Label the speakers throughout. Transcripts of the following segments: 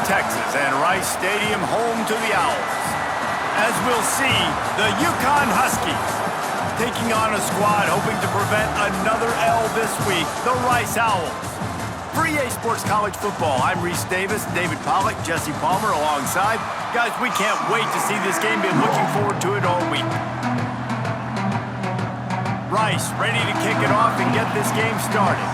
Speaker 1: Texas, and Rice Stadium home to the Owls. As we'll see, the UCONN Huskies taking on a squad hoping to prevent another L this week, the Rice Owls. For EA Sports College Football, I'm Reese Davis, David Pollack, Jesse Palmer alongside. Guys, we can't wait to see this game. Been looking forward to it all week. Rice ready to kick it off and get this game started.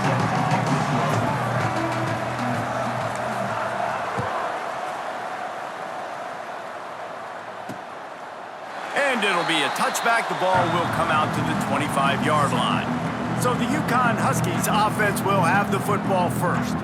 Speaker 1: And it'll be a touchback. The ball will come out to the 25-yard line. So the UConn Huskies offense will have the football first.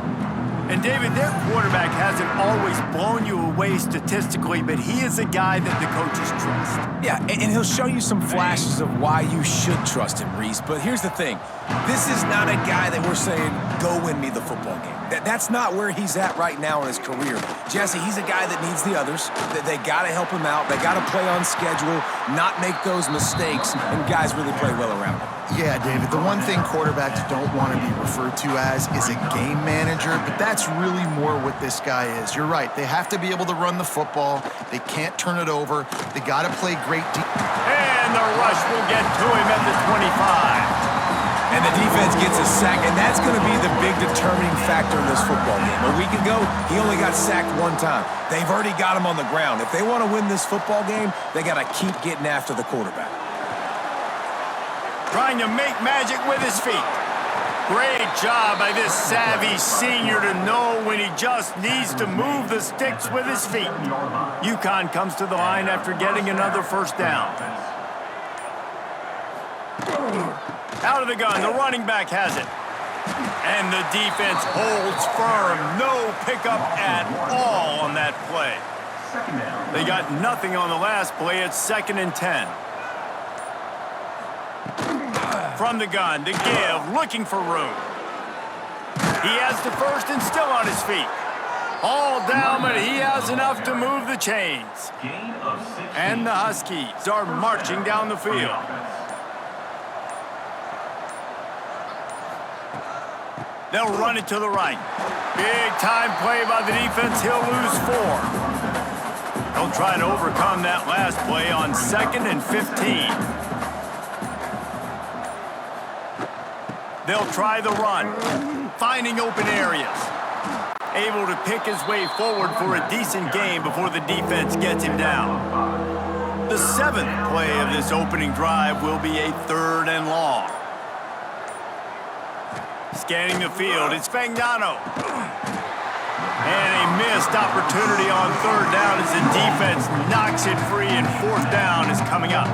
Speaker 1: And David, their quarterback hasn't always blown you away statistically, but he is a guy that the coaches trust.
Speaker 2: Yeah, and he'll show you some flashes of why you should trust him, Reese. But here's the thing. This is not a guy that we're saying, go win me the football game. That's not where he's at right now in his career. Jesse, he's a guy that needs the others. They got to help him out. They got to play on schedule, not make those mistakes, and guys really play well around him.
Speaker 3: Yeah, David, the one thing quarterbacks don't want to be referred to as is a game manager, but that's really more what this guy is. You're right. They have to be able to run the football. They can't turn it over. They got to play great
Speaker 1: And the rush will get to him at the 25.
Speaker 2: And the defense gets a sack, and that's going to be the big determining factor in this football game. A week ago, he only got sacked one time. They've already got him on the ground. If they want to win this football game, they got to keep getting after the quarterback.
Speaker 1: Trying to make magic with his feet. Great job by this savvy senior to know when he just needs to move the sticks with his feet. UConn comes to the line after getting another first down. Out of the gun, the running back has it. And the defense holds firm. No pickup at all on that play. They got nothing on the last play. It's 2nd and 10. From the gun, to give, looking for room. He has the first and still on his feet. All down, but he has enough to move the chains. And the Huskies are marching down the field. They'll run it to the right. Big time play by the defense. He'll lose 4. They'll try to overcome that last play on 2nd and 15. They'll try the run, finding open areas. Able to pick his way forward for a decent game before the defense gets him down. The 7th play of this opening drive will be a 3rd and long. Scanning the field, it's Fagnano. And a missed opportunity on 3rd down as the defense knocks it free, and 4th down is coming up.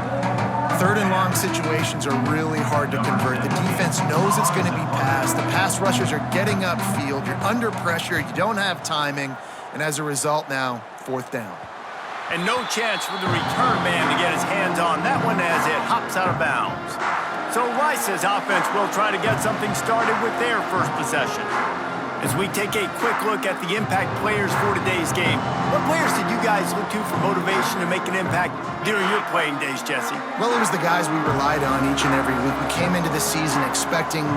Speaker 3: 3rd and long situations are really hard to convert. The defense knows it's going to be passed. The pass rushers are getting upfield. You're under pressure. You don't have timing. And as a result now, 4th down.
Speaker 1: And no chance for the return man to get his hands on that one as it hops out of bounds. So Rice's offense will try to get something started with their first possession. As we take a quick look at the impact players for today's game, what players did you guys look to for motivation to make an impact during your playing days, Jesse?
Speaker 3: Well, it was the guys we relied on each and every week. We came into the season expecting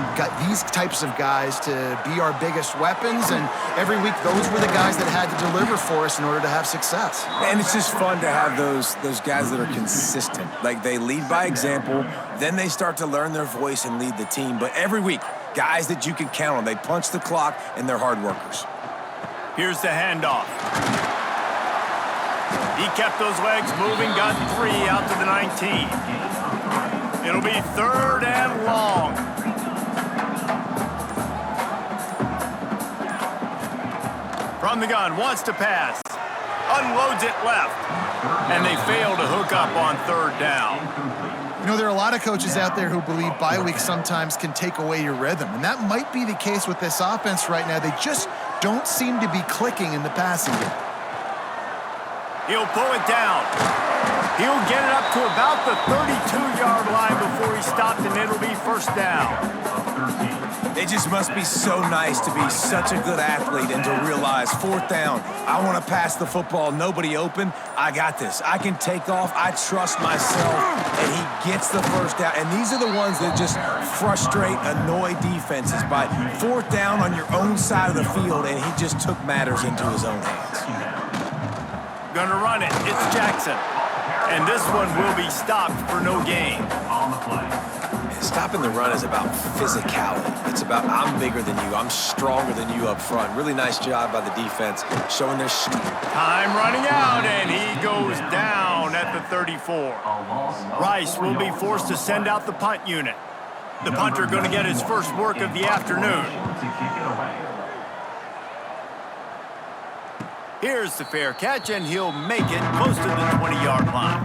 Speaker 3: these types of guys to be our biggest weapons, and every week those were the guys that had to deliver for us in order to have success.
Speaker 2: And it's just fun to have those guys that are consistent. Like, they lead by example, then they start to learn their voice and lead the team. But every week, guys that you can count on. They punch the clock, and they're hard workers.
Speaker 1: Here's the handoff. He kept those legs moving, got 3 out to the 19. It'll be 3rd and long. From the gun, wants to pass. Unloads it left. And they fail to hook up on 3rd down.
Speaker 3: You know, there are a lot of coaches out there who believe bye weeks sometimes can take away your rhythm, and that might be the case with this offense right now. They just don't seem to be clicking in the passing game.
Speaker 1: He'll pull it down. He'll get it up to about the 32-yard line before he stopped, and it'll be 1st down.
Speaker 2: It just must be so nice to be such a good athlete and to realize 4th down, I want to pass the football, nobody open, I got this. I can take off, I trust myself, and he gets the 1st down. And these are the ones that just frustrate, annoy defenses by 4th down on your own side of the field, and he just took matters into his own hands.
Speaker 1: Gonna run it. It's Jackson. And this one will be stopped for no gain.
Speaker 2: Stopping the run is about physicality. It's about I'm bigger than you. I'm stronger than you up front. Really nice job by the defense showing their strength.
Speaker 1: Time running out, and he goes down at the 34. Rice will be forced to send out the punt unit. The punter going to get his first work of the afternoon. Here's the fair catch, and he'll make it close to the 20-yard line.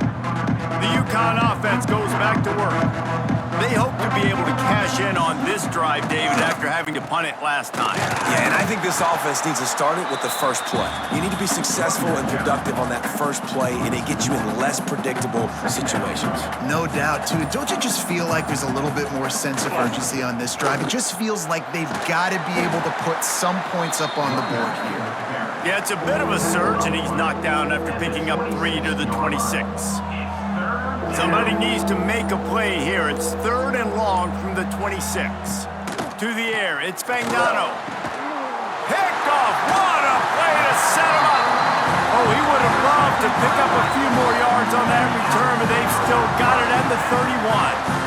Speaker 1: The UConn offense goes back to work. They hope to be able to cash in on this drive, David, after having to punt it last time.
Speaker 2: Yeah, and I think this offense needs to start it with the first play. You need to be successful and productive on that first play, and it gets you in less predictable situations.
Speaker 3: No doubt, too. Don't you just feel like there's a little bit more sense of urgency on this drive? It just feels like they've got to be able to put some points up on the board here.
Speaker 1: Yeah, it's a bit of a surge, and he's knocked down after picking up 3 to the 26. Somebody needs to make a play here. It's 3rd and long from the 26. To the air, it's Fagnano. Picked off. What a play to set him up. Oh, he would have loved to pick up a few more yards on that return, but they've still got it at the 31.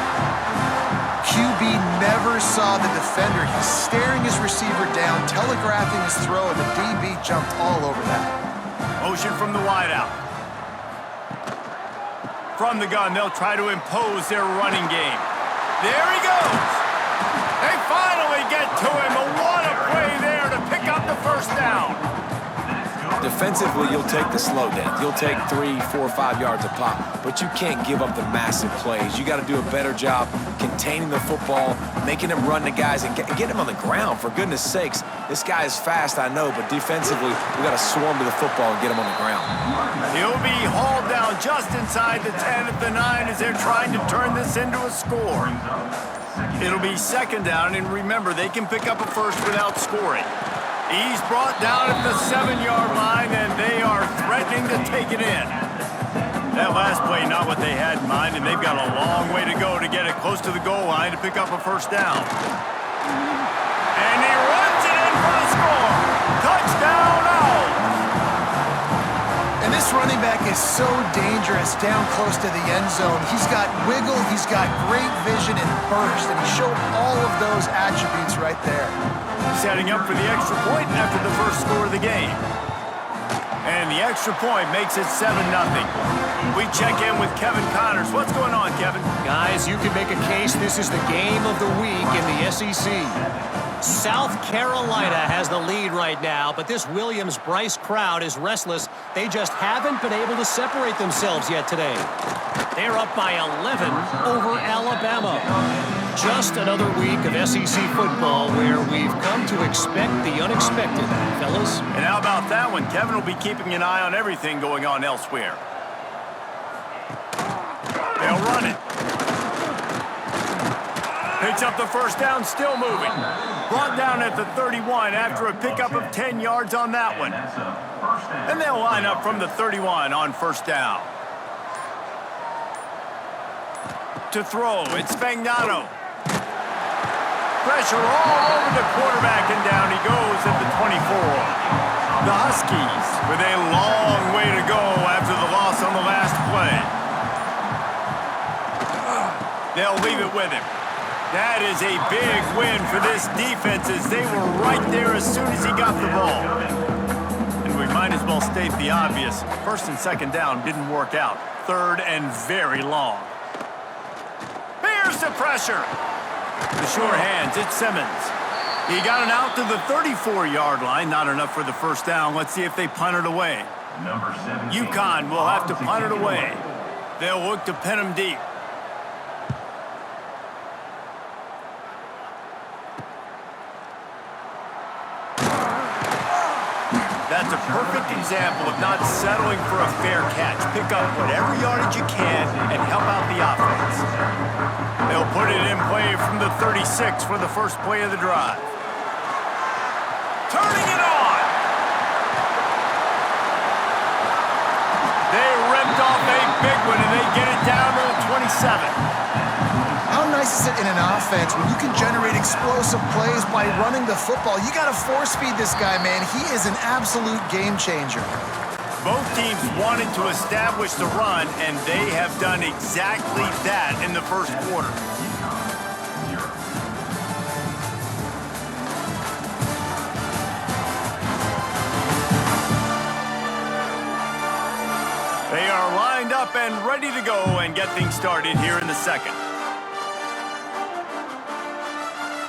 Speaker 3: QB never saw the defender. He's staring his receiver down, telegraphing his throw, and the DB jumped all over that.
Speaker 1: Motion from the wideout. From the gun, they'll try to impose their running game. There he goes. They finally get to him. What a play there to pick up the first down.
Speaker 2: Defensively, you'll take the slow down. You'll take 3, 4, 5 yards a pop, but you can't give up the massive plays. You got to do a better job containing the football, making him run the guys, and get him on the ground. For goodness sakes, this guy is fast, I know, but defensively, we got to swarm to the football and get him on the ground.
Speaker 1: He'll be hauled down just inside the 10 at the 9 as they're trying to turn this into a score. It'll be 2nd down, and remember, they can pick up a first without scoring. He's brought down at the 7-yard line, and they are threatening to take it in. That last play, not what they had in mind, and they've got a long way to go to get it close to the goal line to pick up a first down. And he runs it in for the score. Touchdown, Owls.
Speaker 3: And this running back is so dangerous down close to the end zone. He's got wiggle, he's got great vision and burst, and he showed all of those attributes right there.
Speaker 1: Setting up for the extra point after the first score of the game. And the extra point makes it 7-0. We check in with Kevin Connors. What's going on, Kevin?
Speaker 4: Guys, you can make a case this is the game of the week in the SEC. South Carolina has the lead right now, but this Williams-Brice crowd is restless. They just haven't been able to separate themselves yet today. They're up by 11 over Alabama. Just another week of SEC football where we've come to expect the unexpected, fellas.
Speaker 1: And how about that one? Kevin will be keeping an eye on everything going on elsewhere. They'll run it. Picks up the first down, still moving. Brought down at the 31 after a pickup of 10 yards on that one. And they'll line up from the 31 on first down. To throw, it's Fagnano. Pressure all over the quarterback, and down he goes at the 24. The Huskies with a long way to go after the loss on the last play. They'll leave it with him. That is a big win for this defense as they were right there as soon as he got the ball. And we might as well state the obvious. 1st and 2nd down didn't work out. 3rd and very long. Here's the pressure. The sure hands, it's Simmons. He got it out to the 34-yard line. Not enough for the first down. Let's see if they punt it away. UConn will have to punt it away. They'll look to pin him deep. That's a perfect example of not settling for a fair catch. Pick up whatever yardage you can and help out the offense. They'll put it in play from the 36 for the first play of the drive. Turning it on! They ripped off a big one, and they get it down to the 27.
Speaker 3: How nice is it in an offense when you can generate explosive plays by running the football? You got to force feed this guy, man. He is an absolute game changer.
Speaker 1: Both teams wanted to establish the run, and they have done exactly that in the first quarter. They are lined up and ready to go and get things started here in the second.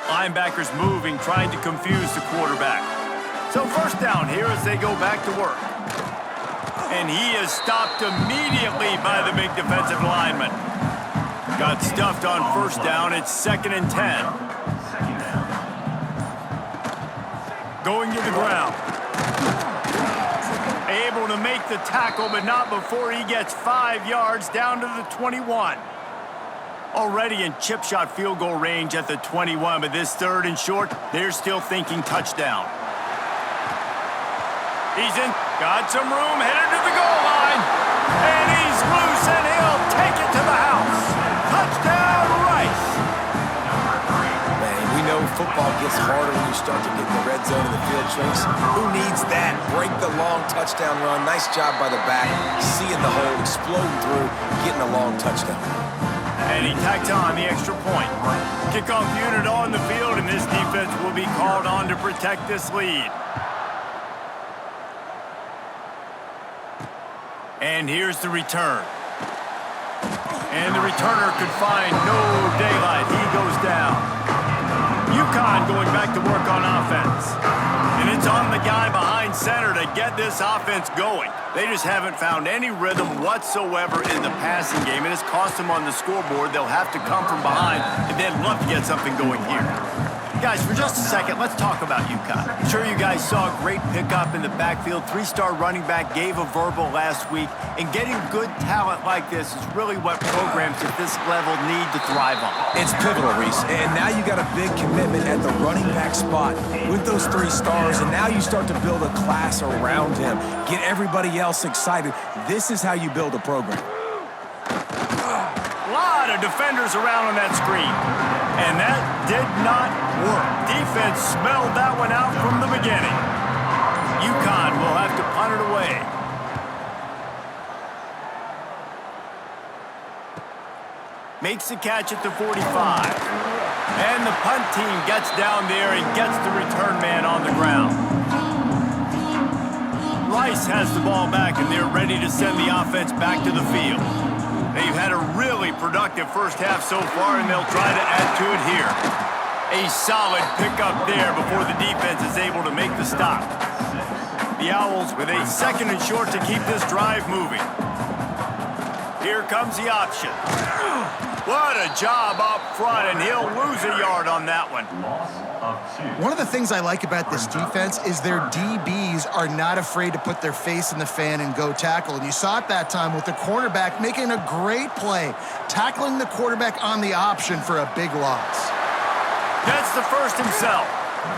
Speaker 1: Linebackers moving, trying to confuse the quarterback. So first down here as they go back to work. And he is stopped immediately by the big defensive lineman. Got stuffed on first down. It's 2nd and 10. Going to the ground. Able to make the tackle, but not before he gets 5 yards down to the 21. Already in chip shot field goal range at the 21, but this 3rd and short, they're still thinking touchdown. He's in, got some room, headed to the goal line, and he's loose, and he'll take it to the house. Touchdown, Rice.
Speaker 2: Man, we know football gets harder when you start to get in the red zone of the field, Trace. Who needs that? Break the long touchdown run. Nice job by the back, seeing the hole, exploding through, getting a long touchdown.
Speaker 1: And he tacks on the extra point. Kickoff unit on the field, and this defense will be called on to protect this lead. And here's the return. And the returner could find no daylight. He goes down. UConn going back to work on offense. And it's on the guy behind center to get this offense going. They just haven't found any rhythm whatsoever in the passing game, and it's cost them on the scoreboard. They'll have to come from behind, and they'd love to get something going here. Guys, for just a second, let's talk about UConn. I'm sure you guys saw a great pickup in the backfield. 3-star running back gave a verbal last week, and getting good talent like this is really what programs at this level need to thrive on.
Speaker 2: It's pivotal, Reese, and now you got a big commitment at the running back spot with those 3 stars, and now you start to build a class around him. Get everybody else excited. This is how you build a program.
Speaker 1: A lot of defenders around on that screen, and that did not work. Defense smelled that one out from the beginning. UConn will have to punt it away. Makes the catch at the 45. And the punt team gets down there and gets the return man on the ground. Rice has the ball back, and they're ready to send the offense back to the field. They've had a really productive first half so far, and they'll try to add to it here. A solid pickup there before the defense is able to make the stop. The Owls with a 2nd and short to keep this drive moving. Here comes the option. What a job up front, and he'll lose a yard on that one.
Speaker 3: One of the things I like about this defense is their DBs are not afraid to put their face in the fan and go tackle. And you saw it that time with the cornerback making a great play, tackling the quarterback on the option for a big loss.
Speaker 1: That's the first himself.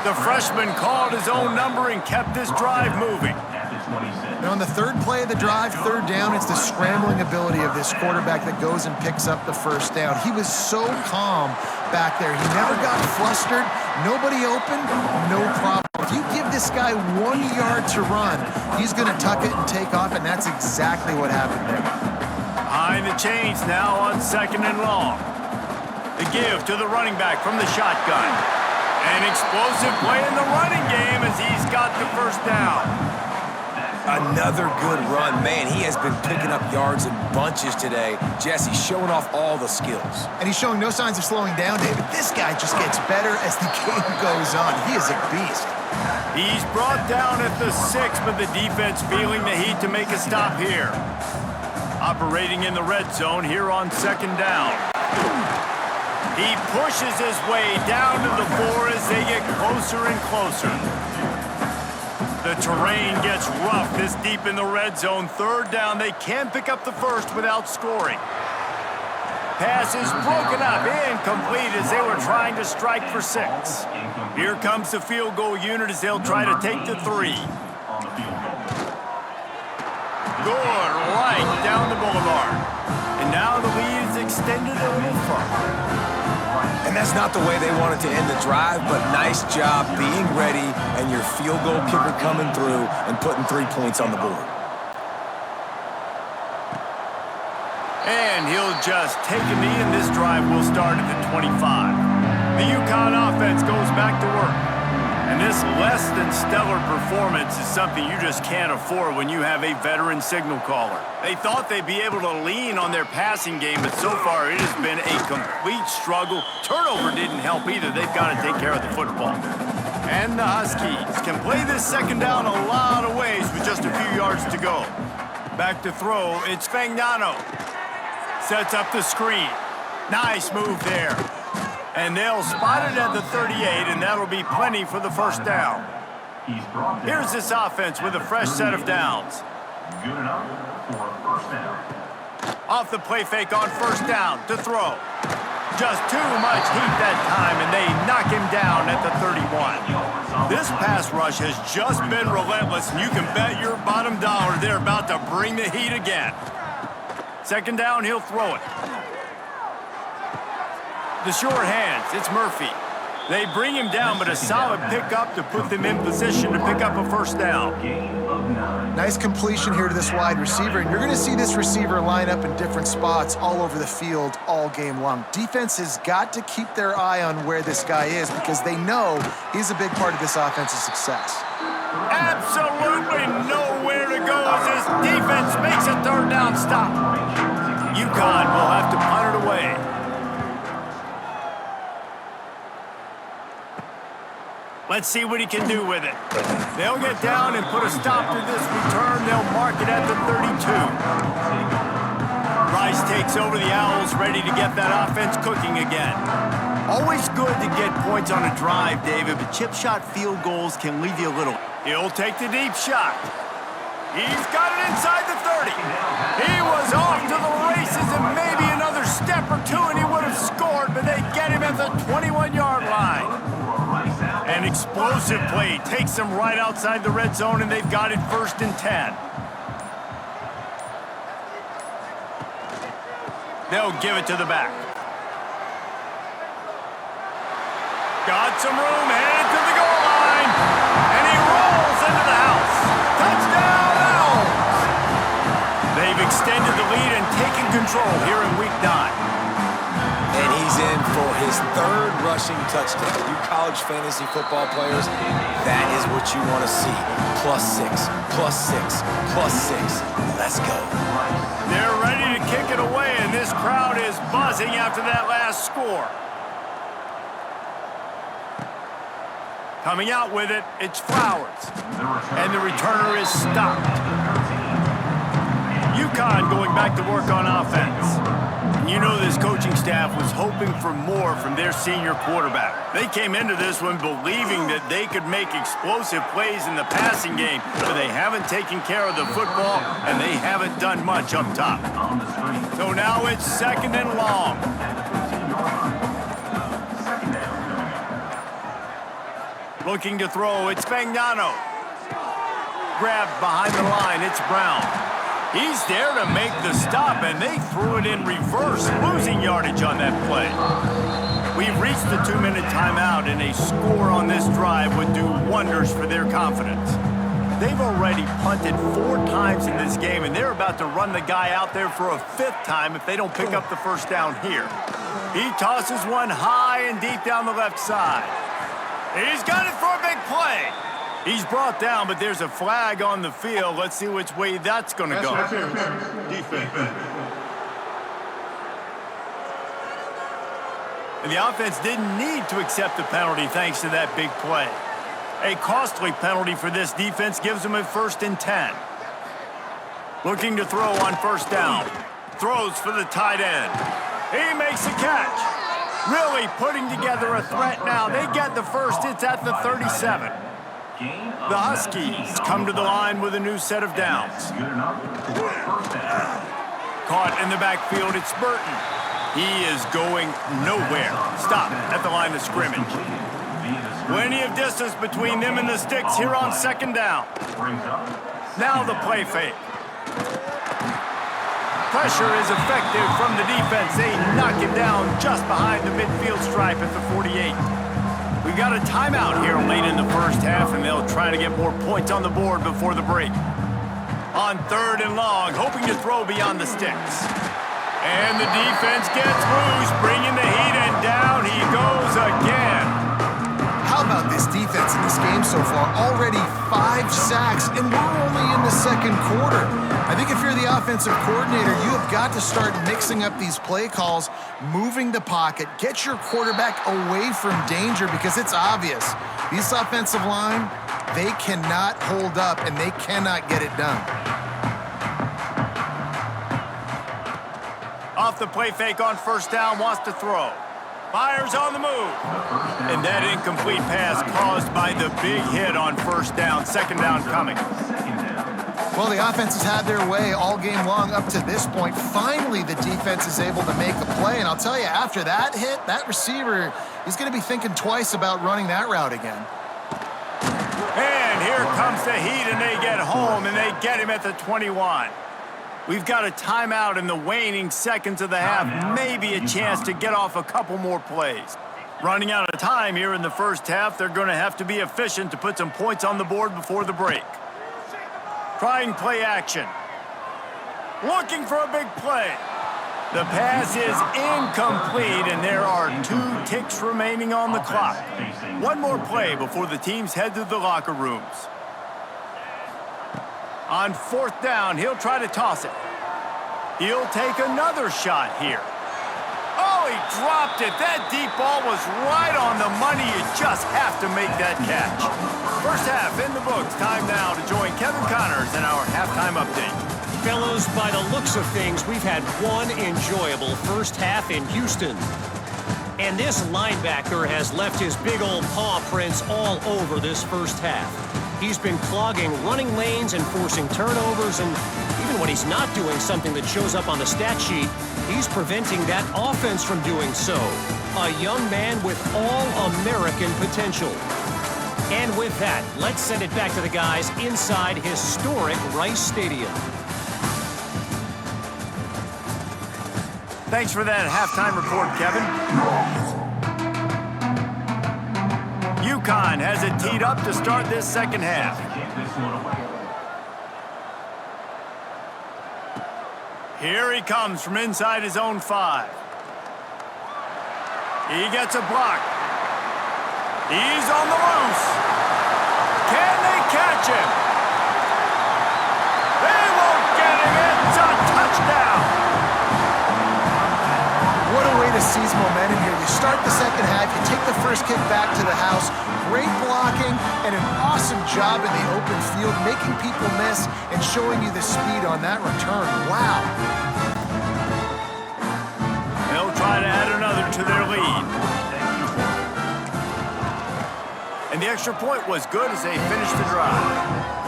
Speaker 1: The freshman called his own number and kept this drive moving.
Speaker 3: And on the 3rd play of the drive, 3rd down, it's the scrambling ability of this quarterback that goes and picks up the first down. He was so calm back there. He never got flustered. Nobody open, no problem. If you give this guy 1 yard to run, he's going to tuck it and take off, and that's exactly what happened there.
Speaker 1: Behind the chains now on 2nd and long. The give to the running back from the shotgun. An explosive play in the running game as he's got the first down.
Speaker 2: Another good run. Man, he has been picking up yards in bunches today. Jesse showing off all the skills.
Speaker 3: And he's showing no signs of slowing down, David. This guy just gets better as the game goes on. He is a beast.
Speaker 1: He's brought down at the 6, but the defense feeling the heat to make a stop here. Operating in the red zone here on 2nd down. He pushes his way down to the 4 as they get closer and closer. The terrain gets rough this deep in the red zone. 3rd down, they can't pick up the first without scoring. Pass is broken up, incomplete as they were trying to strike for 6. Here comes the field goal unit as they'll try to take the 3. Good, right down the boulevard. And now the lead is extended a little further.
Speaker 2: And that's not the way they wanted to end the drive, but nice job being ready and your field goal kicker coming through and putting 3 points on the board.
Speaker 1: And he'll just take a knee, and this drive will start at the 25. The UConn offense goes back to work. And this less than stellar performance is something you just can't afford when you have a veteran signal caller. They thought they'd be able to lean on their passing game, but so far it has been a complete struggle. Turnover didn't help either. They've got to take care of the football. And the Huskies can play this second down a lot of ways with just a few yards to go. Back to throw, it's Fagnano. Sets up the screen. Nice move there. And they'll spot it at the 38, and that'll be plenty for the first down. Here's this offense with a fresh set of downs.
Speaker 5: Good enough for a first down.
Speaker 1: Off the play fake on first down to throw. Just too much heat that time, and they knock him down at the 31. This pass rush has just been relentless, and you can bet your bottom dollar they're about to bring the heat again. Second down, he'll throw it. The short hands, it's Murphy. They bring him down, but a solid pickup to put them in position to pick up a first down.
Speaker 3: Nice completion here to this wide receiver, and you're going to see this receiver line up in different spots all over the field all game long. Defense has got to keep their eye on where this guy is because they know he's a big part of this offense's success.
Speaker 1: Absolutely nowhere to go as this defense makes a third down stop. UConn will have to punt it away. Let's see what he can do with it. They'll get down and put a stop to this return. They'll mark it at the 32. Rice takes over the Owls, ready to get that offense cooking again. Always good to get points on a drive, David, but chip shot field goals can leave you a little. He'll take the deep shot. He's got it inside the 30. He was off to the races and maybe another step or two and he would have scored, but they get him at the 21-yard line. An explosive play takes them right outside the red zone, and they've got it 1st and 10. They'll give it to the back. Got some room, headed to the goal line, and he rolls into the house. Touchdown, Owls! They've extended the lead and taken control here in Week 9.
Speaker 2: And he's in for his 3rd rushing touchdown. You college fantasy football players, that is what you want to see. +6, +6, +6. Let's go.
Speaker 1: They're ready to kick it away, and this crowd is buzzing after that last score. Coming out with it, it's Flowers. And the returner is stopped. UConn going back to work on offense. You know this coaching staff was hoping for more from their senior quarterback. They came into this one believing that they could make explosive plays in the passing game, but they haven't taken care of the football, and they haven't done much up top. So now it's 2nd and long. Looking to throw, it's Fagnano. Grabbed behind the line, it's Brown. He's there to make the stop, and they threw it in reverse, losing yardage on that play. We've reached the 2-minute timeout, and a score on this drive would do wonders for their confidence. They've already punted 4 times in this game, and they're about to run the guy out there for a 5th time if they don't pick up the first down here. He tosses one high and deep down the left side. He's got it for a big play. He's brought down, but there's a flag on the field. Let's see which way that's going to go.
Speaker 5: Defense.
Speaker 1: And the offense didn't need to accept the penalty thanks to that big play. A costly penalty for this defense gives them a 1st and 10. Looking to throw on first down. Throws for the tight end. He makes a catch. Really putting together a threat now. They get the first. It's at the 37. The Huskies come to the line with a new set of downs. Caught in the backfield, it's Burton. He is going nowhere. Stop at the line of scrimmage. Plenty of distance between them and the sticks here on 2nd down. Now the play fake. pressure is effective from the defense. They knock him down just behind the midfield stripe at the 48. We've got a timeout here late in the first half, and they'll try to get more points on the board before the break. On 3rd and long, hoping to throw beyond the sticks. And the defense gets loose, bringing the heat, and down he goes again.
Speaker 3: How about this defense in this game so far? Already 5 sacks, and we're only in the second quarter. I think if you're the offensive coordinator, you have got to start mixing up these play calls, moving the pocket, get your quarterback away from danger, because it's obvious. This offensive line, they cannot hold up, and they cannot get it done.
Speaker 1: Off the play fake on 1st down, wants to throw. Fires on the move. And that incomplete pass caused by the big hit on 1st down. 2nd down coming.
Speaker 3: Well, the offense has had their way all game long up to this point. Finally, the defense is able to make a play. And I'll tell you, after that hit, that receiver, he's going to be thinking twice about running that route again.
Speaker 1: And here comes the heat, and they get home, and they get him at the 21. We've got a timeout in the waning seconds of the half. Maybe a chance to get off a couple more plays. Running out of time here in the first half. They're going to have to be efficient to put some points on the board before the break. Trying play action. Looking for a big play. The pass is incomplete, and there are 2 ticks remaining on the clock. One more play before the teams head to the locker rooms. On 4th down, he'll try to toss it. He'll take another shot here. Oh, he dropped it. That deep ball was right on the money. You just have to make that catch. First half in the books. Time now to join Kevin Connors in our halftime update.
Speaker 4: Fellas, by the looks of things, we've had one enjoyable first half in Houston. And this linebacker has left his big old paw prints all over this first half. He's been clogging running lanes and forcing turnovers, and even when he's not doing something that shows up on the stat sheet, he's preventing that offense from doing so. A young man with all-American potential. And with that, let's send it back to the guys inside historic Rice Stadium.
Speaker 1: Thanks for that halftime report, Kevin. UCONN has it teed up to start this second half. Here he comes from inside his own 5. He gets a block. He's on the loose. Can they catch him? They won't get him. It's a touchdown.
Speaker 3: What a way to seize momentum here. You start the second half, you take the first kick back to the house, great blocking, and an awesome job in the open field, making people miss and showing you the speed on that return. Wow.
Speaker 1: They'll try to add another to their lead. And the extra point was good as they finished the drive.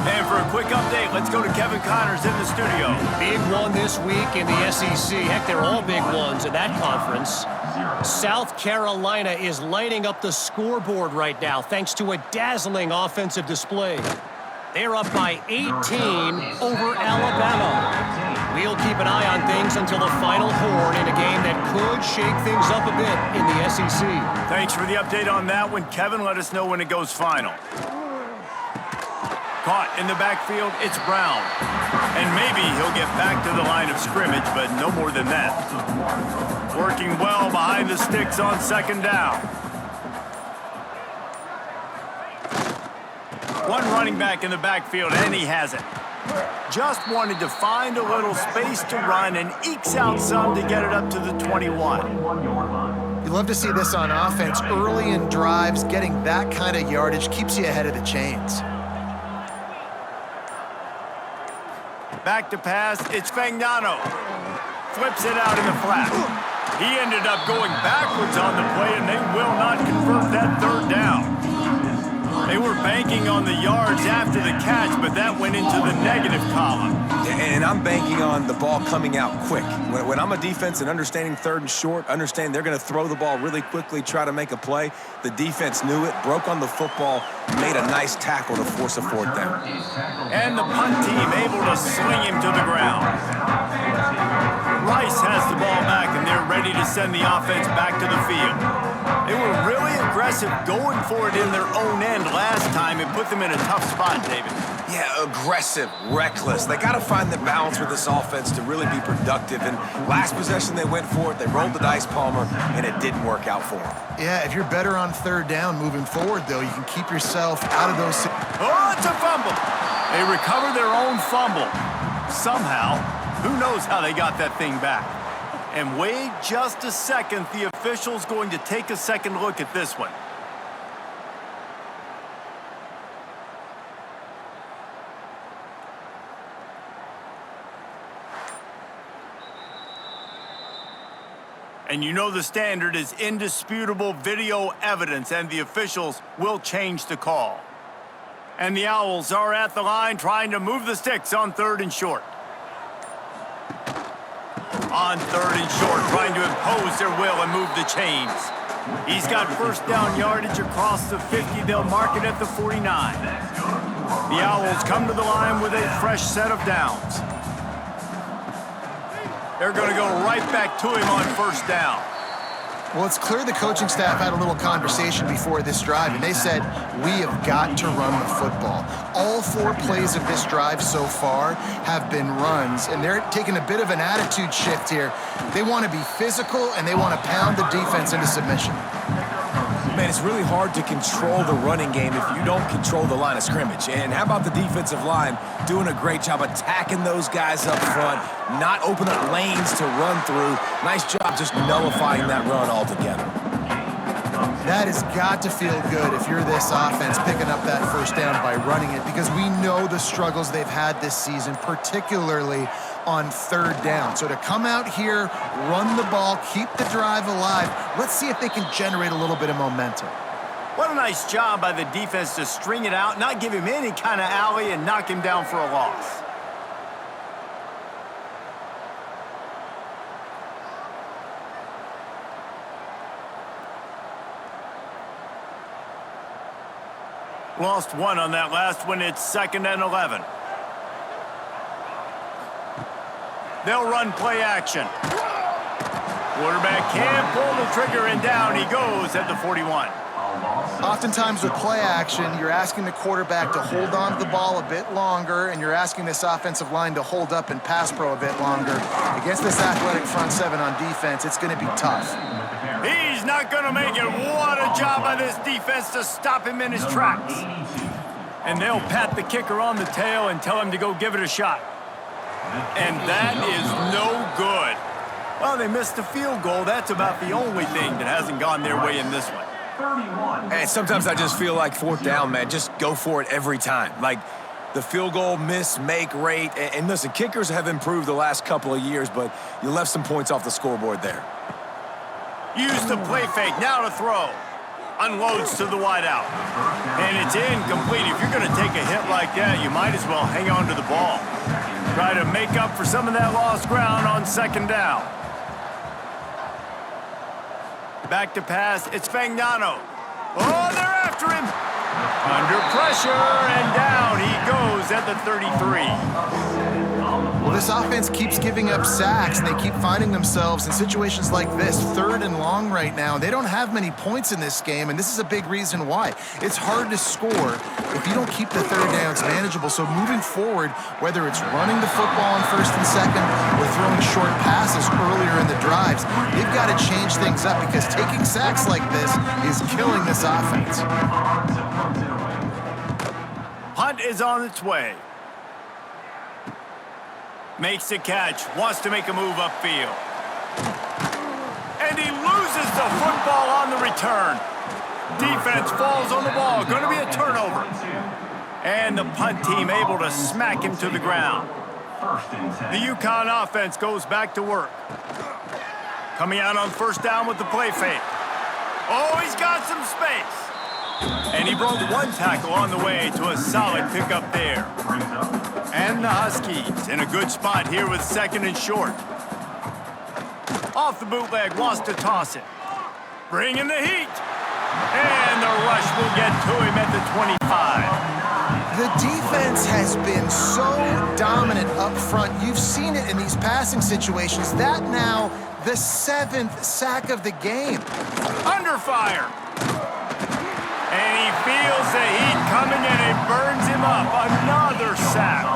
Speaker 1: And for a quick update, let's go to Kevin Connors in the studio.
Speaker 4: Big one this week in the SEC. Heck, they're all big ones in that conference. South Carolina is lighting up the scoreboard right now thanks to a dazzling offensive display. They're up by 18 over Alabama. We'll keep an eye on things until the final horn in a game that could shake things up a bit in the SEC.
Speaker 1: Thanks for the update on that one, Kevin. Let us know when it goes final. Caught in the backfield, it's Brown. And maybe he'll get back to the line of scrimmage, but no more than that. Working well behind the sticks on 2nd down. One running back in the backfield, and he has it. Just wanted to find a little space to run and ekes out some to get it up to the 21.
Speaker 3: You love to see this on offense. Early in drives, getting that kind of yardage keeps you ahead of the chains.
Speaker 1: Back to pass, it's Fagnano. Flips it out in the flat. He ended up going backwards on the play, and they will not convert that 3rd down. They were banking on the yards after the catch, but that went into the negative column.
Speaker 2: And I'm banking on the ball coming out quick. When I'm a defense and understanding 3rd and short, understand they're going to throw the ball really quickly, try to make a play. The defense knew it, broke on the football, made a nice tackle to force a 4th down.
Speaker 1: And the punt team able to sling him to the ground. Rice has the ball back, and they're ready to send the offense back to the field. They were really aggressive going for it in their own end last time and put them in a tough spot, David.
Speaker 2: Yeah, aggressive, reckless. They got to find the balance with this offense to really be productive. And last possession, they went for it. They rolled the dice, Palmer, and it didn't work out for them.
Speaker 3: Yeah, if you're better on third down moving forward, though, you can keep yourself out of those...
Speaker 1: Oh, it's a fumble. They recover their own fumble. Somehow, who knows how they got that thing back. And wait just a second, the official's going to take a second look at this one. And you know the standard is indisputable video evidence, and the officials will change the call. And the Owls are at the line trying to move the sticks on 3rd and short. On 3rd and short, trying to impose their will and move the chains. He's got first down yardage across the 50. They'll mark it at the 49. The Owls come to the line with a fresh set of downs. They're going to go right back to him on first down.
Speaker 3: Well, it's clear the coaching staff had a little conversation before this drive, and they said, we have got to run the football. All 4 plays of this drive so far have been runs, and they're taking a bit of an attitude shift here. They want to be physical, and they want to pound the defense into submission.
Speaker 2: Man, it's really hard to control the running game if you don't control the line of scrimmage. And how about the defensive line doing a great job attacking those guys up front, not opening up lanes to run through. Nice job just nullifying that run altogether.
Speaker 3: That has got to feel good if you're this offense picking up that first down by running it, because we know the struggles they've had this season, particularly on 3rd down. So to come out here, run the ball, keep the drive alive, let's see if they can generate a little bit of momentum.
Speaker 1: What a nice job by the defense to string it out, not give him any kind of alley, and knock him down for a loss. Lost 1 on that last one. It's 2nd and 11. They'll run play action. Quarterback can't pull the trigger, and down he goes at the 41.
Speaker 3: Oftentimes with play action, you're asking the quarterback to hold on to the ball a bit longer, and you're asking this offensive line to hold up and pass pro a bit longer. Against this athletic front 7 on defense, it's going to be tough.
Speaker 1: He's not going to make it. What a job by this defense to stop him in his tracks. And they'll pat the kicker on the tail and tell him to go give it a shot. And that is no good. Well, they missed the field goal. That's about the only thing that hasn't gone their way in this one.
Speaker 2: And sometimes I just feel like 4th down, man, just go for it every time. Like the field goal miss, make rate. And listen, kickers have improved the last couple of years, but you left some points off the scoreboard there.
Speaker 1: Use the play fake, now to throw. Unloads to the wideout. And it's incomplete. If you're going to take a hit like that, you might as well hang on to the ball. Try to make up for some of that lost ground on 2nd down. Back to pass, it's Fagnano. Oh, they're after him. Under pressure, and down he goes at the 33.
Speaker 3: Well, this offense keeps giving up sacks, and they keep finding themselves in situations like this, 3rd and long right now. They don't have many points in this game, and this is a big reason why. It's hard to score if you don't keep the 3rd downs manageable. So moving forward, whether it's running the football on 1st and 2nd or throwing short passes earlier in the drives, they've got to change things up, because taking sacks like this is killing this offense.
Speaker 1: Punt is on its way. Makes the catch, wants to make a move upfield. And he loses the football on the return. Defense falls on the ball, going to be a turnover. And the punt team able to smack him to the ground. The UConn offense goes back to work. Coming out on 1st down with the play fake. Oh, he's got some space. And he broke 1 tackle on the way to a solid pickup there. And the Huskies in a good spot here with 2nd and short. Off the bootleg, wants to toss it. Bringing the heat. And the rush will get to him at the 25.
Speaker 3: The defense has been so dominant up front. You've seen it in these passing situations. That now the 7th sack of the game.
Speaker 1: Under fire. And he feels the heat coming and it burns him up. Another sack.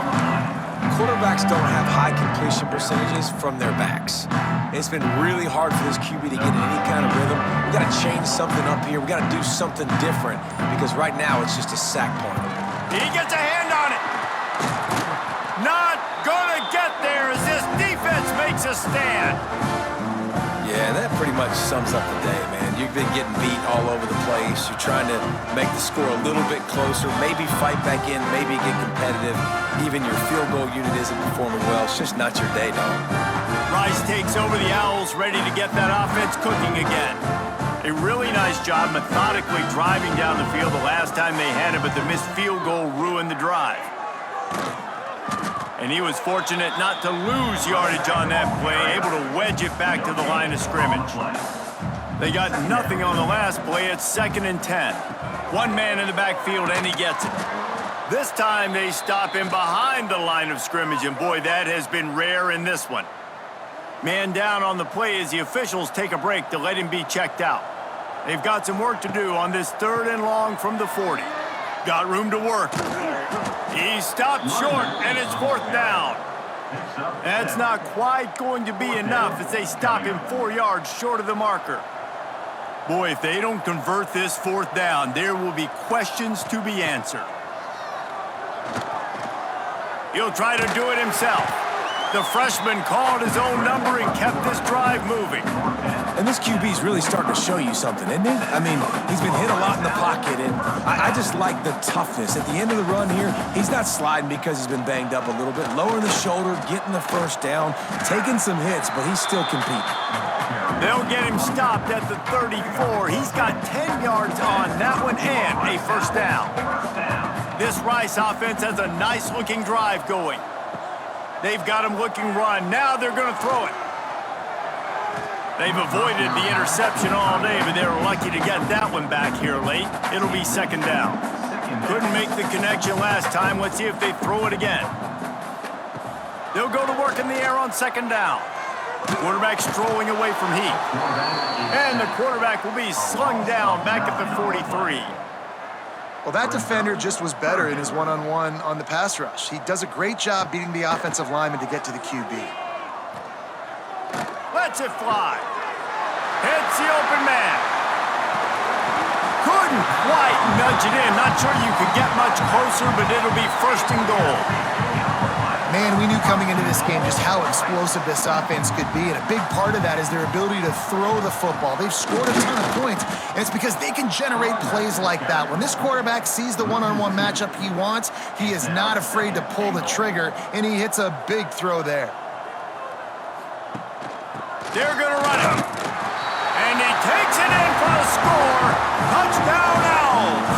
Speaker 2: Quarterbacks don't have high completion percentages from their backs. It's been really hard for this QB to get in any kind of rhythm. We got to change something up here. We got to do something different because right now it's just a sack point.
Speaker 1: He gets a hand on it. Not gonna get there as this defense makes a stand.
Speaker 2: Yeah, that pretty much sums up the day, man. You've been getting beat all over the place. You're trying to make the score a little bit closer, maybe fight back in, maybe get competitive. Even your field goal unit isn't performing well. It's just not your day, dog.
Speaker 1: Rice takes over the Owls, ready to get that offense cooking again. A really nice job methodically driving down the field the last time they had it, but the missed field goal ruined the drive. And he was fortunate not to lose yardage on that play, able to wedge it back to the line of scrimmage. They got nothing on the last play. It's 2nd and 10. One man in the backfield, and he gets it. This time they stop him behind the line of scrimmage, and boy, that has been rare in this one. Man down on the play as the officials take a break to let him be checked out. They've got some work to do on this 3rd and long from the 40. Got room to work. He stopped short, and it's 4th down. That's not quite going to be enough as they stop him 4 yards short of the marker. Boy, if they don't convert this 4th down, there will be questions to be answered. He'll try to do it himself. The freshman called his own number and kept this drive moving.
Speaker 2: And this QB's really starting to show you something, isn't he? I mean, he's been hit a lot in the pocket, and I just like the toughness. At the end of the run here, he's not sliding because he's been banged up a little bit. Lowering the shoulder, getting the first down, taking some hits, but he's still competing.
Speaker 1: They'll get him stopped at the 34. He's got 10 yards on that one and a first down. This Rice offense has a nice-looking drive going. They've got him looking run. Now they're going to throw it. They've avoided the interception all day, but they were lucky to get that one back here late. It'll be 2nd down. Couldn't make the connection last time. Let's see if they throw it again. They'll go to work in the air on 2nd down. Quarterback strolling away from heat. And the quarterback will be slung down back at the 43.
Speaker 3: Well, that defender just was better in his one-on-one on the pass rush. He does a great job beating the offensive lineman to get to the QB.
Speaker 1: Lets it fly. Hits the open man. Couldn't quite nudge it in. Not sure you could get much closer, but it'll be 1st and goal.
Speaker 3: Man, we knew coming into this game just how explosive this offense could be, and a big part of that is their ability to throw the football. They've scored a ton of points, and it's because they can generate plays like that. When this quarterback sees the one-on-one matchup he wants, he is not afraid to pull the trigger, and he hits a big throw there.
Speaker 1: They're going to run it. And he takes it in for the score. Touchdown, Owls.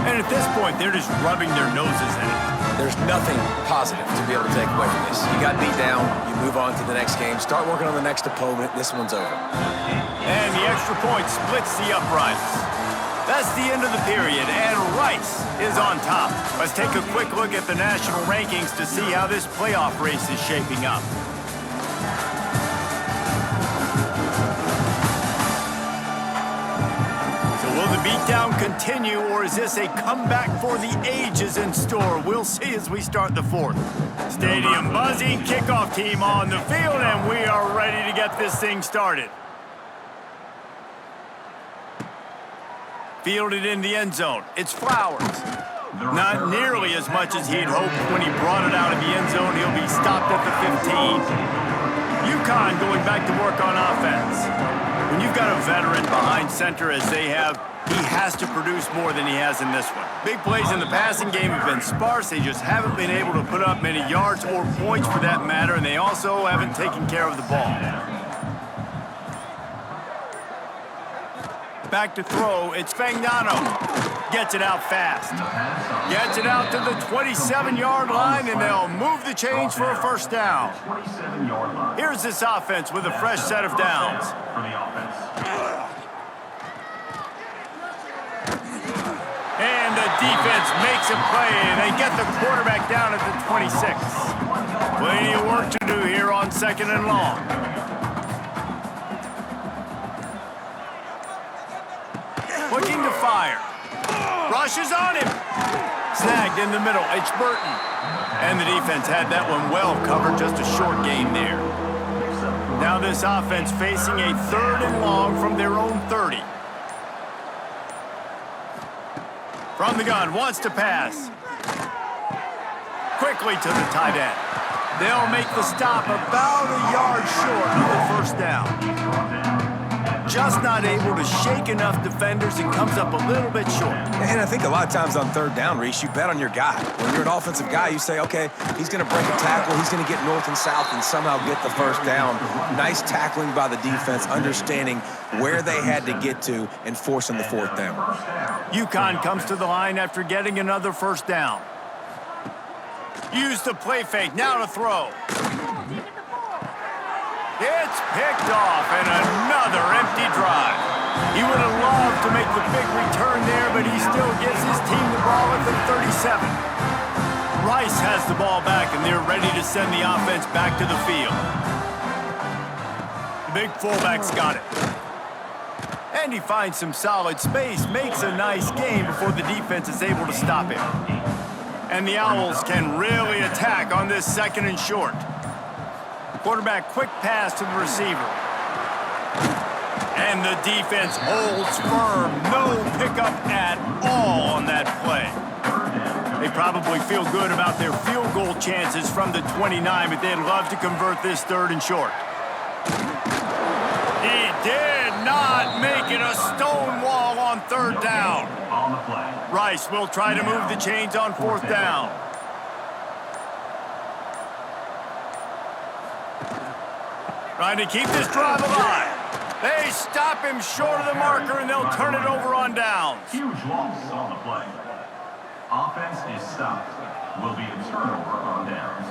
Speaker 1: And at this point, they're just rubbing their noses in it.
Speaker 2: There's nothing positive to be able to take away from this. You got beat down, you move on to the next game, start working on the next opponent. This one's over.
Speaker 1: And the extra point splits the uprights. That's the end of the period, and Rice is on top. Let's take a quick look at the national rankings to see how this playoff race is shaping up. So will the beatdown continue, or is this a comeback for the ages in store? We'll see as we start the 4th. Stadium buzzing, kickoff team on the field, and we are ready to get this thing started. Fielded in the end zone. It's Flowers. Not nearly as much as he'd hoped when he brought it out of the end zone. He'll be stopped at the 15. UCONN going back to work on offense. When you've got a veteran behind center as they have, he has to produce more than he has in this one. Big plays in the passing game have been sparse. They just haven't been able to put up many yards or points for that matter, and they also haven't taken care of the ball. Back to throw, it's Fagnano. Gets it out fast. Gets it out to the 27-yard line, and they'll move the chains for a first down. Here's this offense with a fresh set of downs. And the defense makes a play, and they get the quarterback down at the 26. Plenty of work to do here on 2nd and long. Looking to fire. Rushes on him. Snagged in the middle. It's Burton. And the defense had that one well covered. Just a short gain there. Now this offense facing a 3rd and long from their own 30. From the gun, wants to pass. Quickly to the tight end. They'll make the stop about a yard short of the first down. Just not able to shake enough defenders and comes up a little bit short.
Speaker 2: And I think a lot of times on 3rd down, Reese, you bet on your guy. When you're an offensive guy, you say, okay, he's going to break a tackle, he's going to get north and south and somehow get the first down. Nice tackling by the defense, understanding where they had to get to and forcing the 4th down.
Speaker 1: UConn comes to the line after getting another first down. Use the play fake, now to throw. It's picked off, and another empty drive. He would have loved to make the big return there, but he still gives his team the ball at the 37. Rice has the ball back, and they're ready to send the offense back to the field. The big fullback's got it. And he finds some solid space, makes a nice gain before the defense is able to stop him. And the Owls can really attack on this 2nd and short. Quarterback quick pass to the receiver. And the defense holds firm. No pickup at all on that play. They probably feel good about their field goal chances from the 29, but they'd love to convert this 3rd and short. He did not make it a stone wall on 3rd down. Rice will try to move the chains on 4th down. Trying to keep this drive alive. They stop him short of the marker, and they'll turn it over on downs.
Speaker 5: Huge loss on the play. Offense is stopped. Will be a turnover on downs.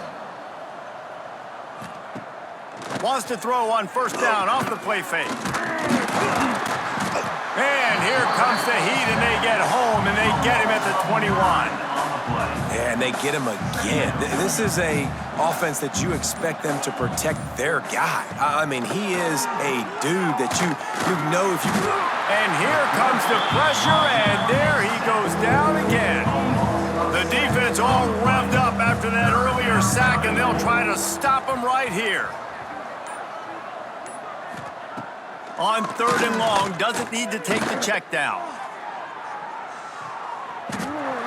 Speaker 1: Wants to throw on 1st down off the play fake. And here comes the heat, and they get home, and they get him at the 21.
Speaker 2: Yeah, and they get him again. This is a offense that you expect them to protect their guy. I mean, he is a dude that you know if you...
Speaker 1: And here comes the pressure, and there he goes down again. The defense all revved up after that earlier sack, and they'll try to stop him right here. On 3rd and long, doesn't need to take the check down.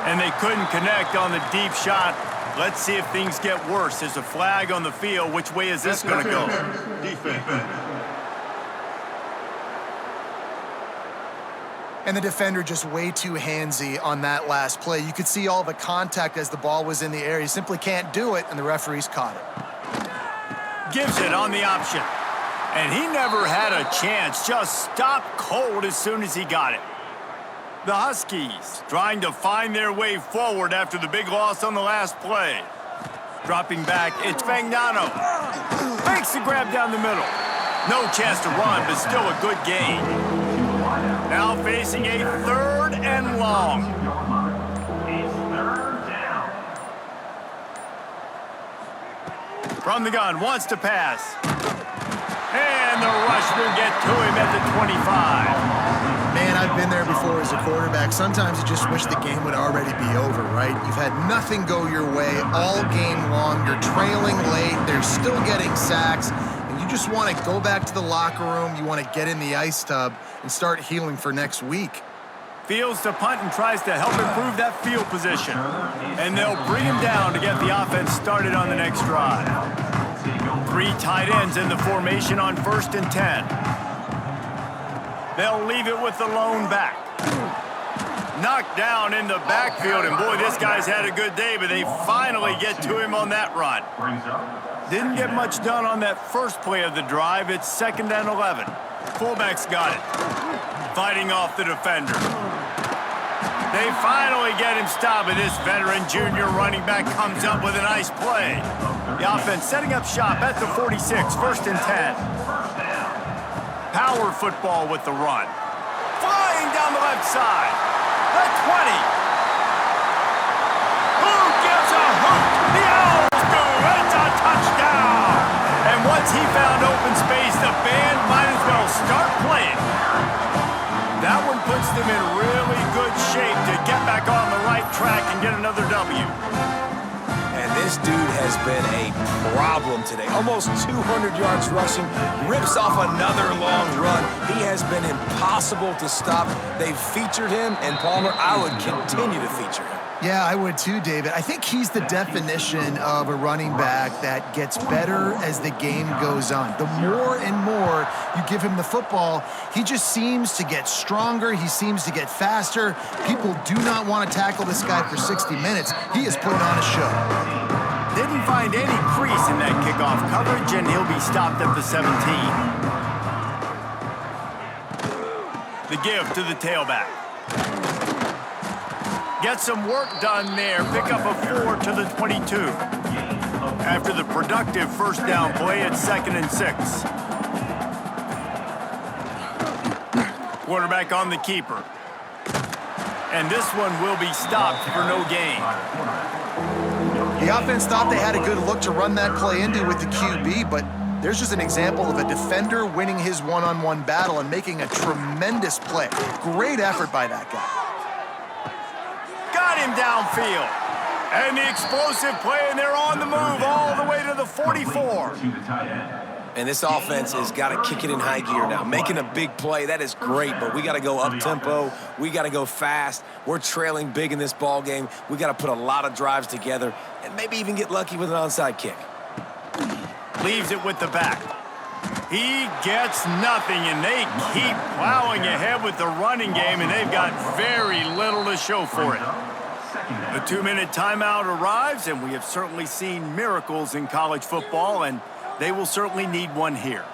Speaker 1: And they couldn't connect on the deep shot. Let's see if things get worse. There's a flag on the field. Which way is this going to go?
Speaker 5: Defense.
Speaker 3: And the defender just way too handsy on that last play. You could see all the contact as the ball was in the air. He simply can't do it, and the referees caught it.
Speaker 1: Gives it on the option. And he never had a chance. Just stopped cold as soon as he got it. The Huskies trying to find their way forward after the big loss on the last play. Dropping back, it's Fagnano. Makes the grab down the middle. No chance to run, but still a good gain. Now facing a 3rd and long. From the gun, wants to pass. And the rush will get to him at the 25.
Speaker 3: Man, I've been there before as a quarterback. Sometimes you just wish the game would already be over, right? You've had nothing go your way all game long. You're trailing late. They're still getting sacks. And you just want to go back to the locker room. You want to get in the ice tub and start healing for next week.
Speaker 1: Fields to punt and tries to help improve that field position. And they'll bring him down to get the offense started on the next drive. 3 tight ends in the formation on 1st and 10. They'll leave it with the lone back. Knocked down in the backfield, and boy, this guy's had a good day, but they finally get to him on that run. Didn't get much done on that first play of the drive. It's 2nd and 11. Fullback's got it. Fighting off the defender. They finally get him stopped, and this veteran junior running back comes up with a nice play. The offense setting up shop at the 46, 1st and 10. Power football with the run. Flying down the left side. The 20. Who gives a hook? The Owls do. It's a touchdown. And once he found open space, the band might as well start playing. That one puts them in really good shape to get back on the right track and get another W.
Speaker 2: And this dude has been a problem today. Almost 200 yards rushing, rips off another long run. He has been impossible to stop. They've featured him, and Palmer, I would continue to feature him.
Speaker 3: Yeah, I would too, David. I think he's the definition of a running back that gets better as the game goes on. The more and more you give him the football, he just seems to get stronger. He seems to get faster. People do not want to tackle this guy for 60 minutes. He is putting on a show.
Speaker 1: Didn't find any crease in that kickoff coverage, and he'll be stopped at the 17. The give to the tailback. Get some work done there. Pick up a 4 to the 22. After the productive first down play at 2nd and 6. Quarterback on the keeper. And this one will be stopped for no gain.
Speaker 3: The offense thought they had a good look to run that play into with the QB, but there's just an example of a defender winning his one-on-one battle and making a tremendous play. Great effort by that guy.
Speaker 1: Got him downfield. And the explosive play, and they're on the move all the way to the 44.
Speaker 2: And this offense has got to kick it in high gear now. Making a big play, that is great, but we got to go up-tempo. We got to go fast. We're trailing big in this ball game. We got to put a lot of drives together and maybe even get lucky with an onside kick.
Speaker 1: Leaves it with the back. He gets nothing, and they keep plowing ahead with the running game, and they've got very little to show for it. The 2-minute timeout arrives, and we have certainly seen miracles in college football, and they will certainly need one here.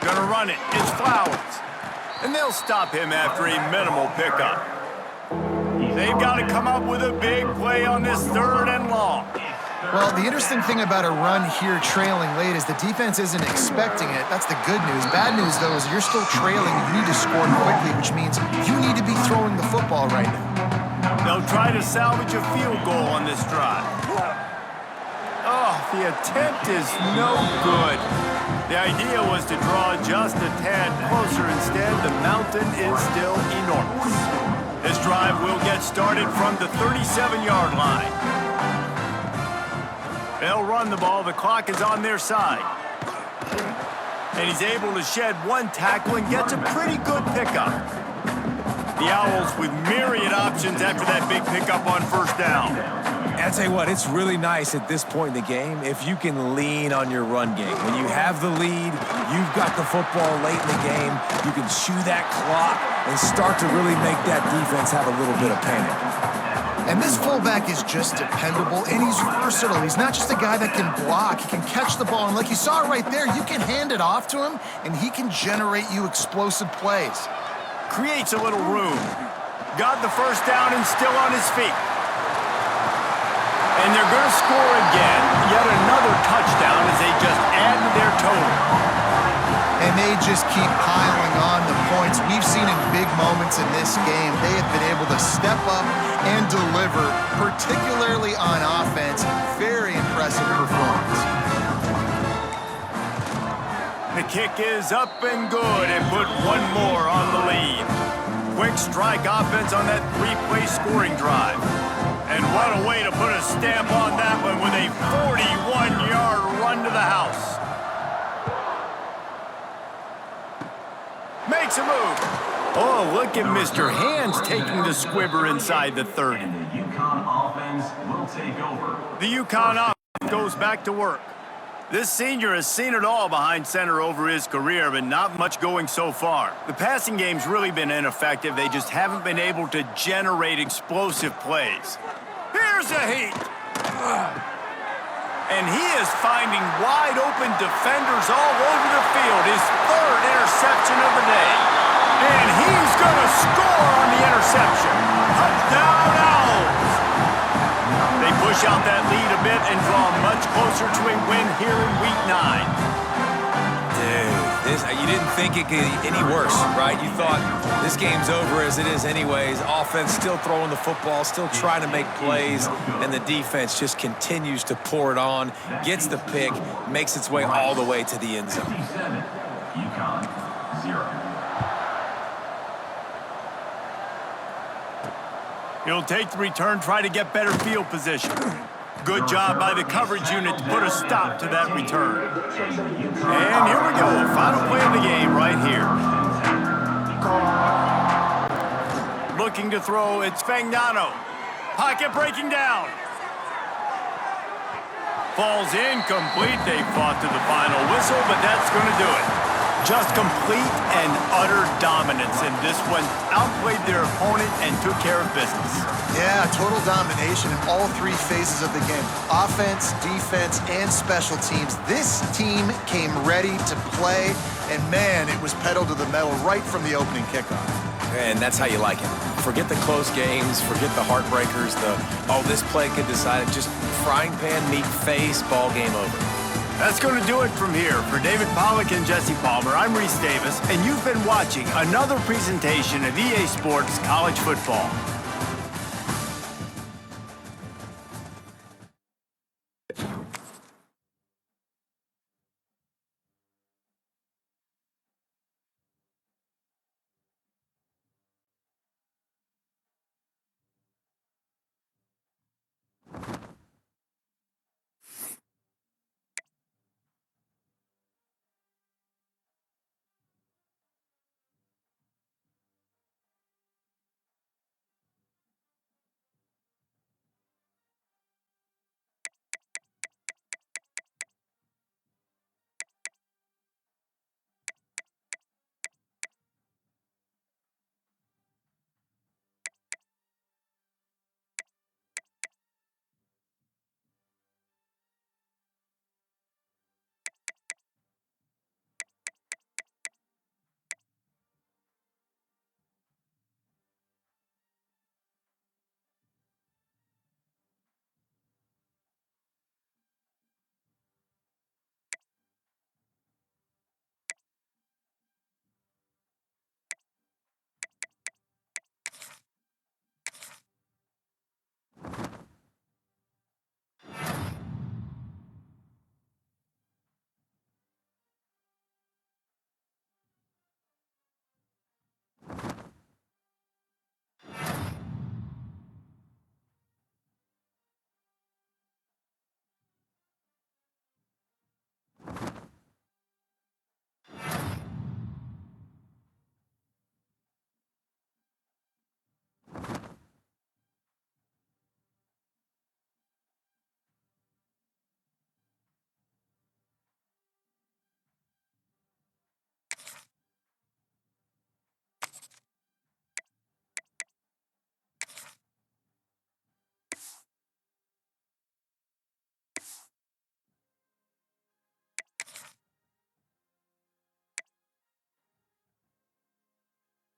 Speaker 1: Gonna run it. It's Flowers. And they'll stop him after a minimal pickup. They've got to come up with a big play on this 3rd and long.
Speaker 3: Well, the interesting thing about a run here trailing late is the defense isn't expecting it. That's the good news. Bad news, though, is you're still trailing. You need to score quickly, which means you need to be throwing the football right now.
Speaker 1: They'll try to salvage a field goal on this drive. Oh, the attempt is no good. The idea was to draw just a tad closer. Instead, the mountain is still enormous. This drive will get started from the 37-yard line. They'll run the ball. The clock is on their side. And he's able to shed one tackle and gets a pretty good pickup. The Owls with myriad options after that big pickup on 1st down.
Speaker 2: I tell you what, it's really nice at this point in the game if you can lean on your run game. When you have the lead, you've got the football late in the game, you can chew that clock and start to really make that defense have a little bit of panic.
Speaker 3: And this fullback is just dependable, and he's versatile. He's not just a guy that can block. He can catch the ball, and like you saw right there, you can hand it off to him, and he can generate you explosive plays.
Speaker 1: Creates a little room. Got the first down and still on his feet. And they're going to score again. Yet another touchdown as they just add to their total.
Speaker 3: And they just keep piling on the points. We've seen in big moments in this game, they have been able to step up and deliver, particularly on offense. Very impressive performance.
Speaker 1: The kick is up and good and put one more on the lead. Quick strike offense on that 3-play scoring drive. And what a way to put a stamp on that one with a 41-yard run to the house. Makes a move. Oh, look at Mr. Hands taking the squibber inside the 30.
Speaker 5: And the UConn offense will take over.
Speaker 1: The UConn offense goes back to work. This senior has seen it all behind center over his career, but not much going so far. The passing game's really been ineffective. They just haven't been able to generate explosive plays. Here's a heat. And he is finding wide open defenders all over the field. His third interception of the day. And he's going to score on the interception. Touchdown Owls! They push out that lead a bit and draw much closer to a win here in Week 9.
Speaker 2: You didn't think it could get any worse, right? You thought this game's over as it is anyways. Offense still throwing the football, still trying to make plays, and the defense just continues to pour it on, gets the pick, makes its way all the way to the end zone.
Speaker 5: UCONN 0.
Speaker 1: He'll take the return, try to get better field position. Good job by the coverage unit to put a stop to that return. And here we go, final play of the game right here. Looking to throw, it's Fagnano. Pocket breaking down. Falls incomplete. They fought to the final whistle, but that's going to do it. Just complete and utter dominance in this one. Outplayed their opponent and took care of business.
Speaker 3: Yeah, total domination in all three phases of the game. Offense, defense, and special teams. This team came ready to play, and man, it was pedal to the metal right from the opening kickoff.
Speaker 2: And that's how you like it. Forget the close games, forget the heartbreakers, this play could decide it. Just frying pan, meat face, ball game over.
Speaker 1: That's going to do it from here. For David Pollack and Jesse Palmer, I'm Reese Davis, and you've been watching another presentation of EA Sports College Football.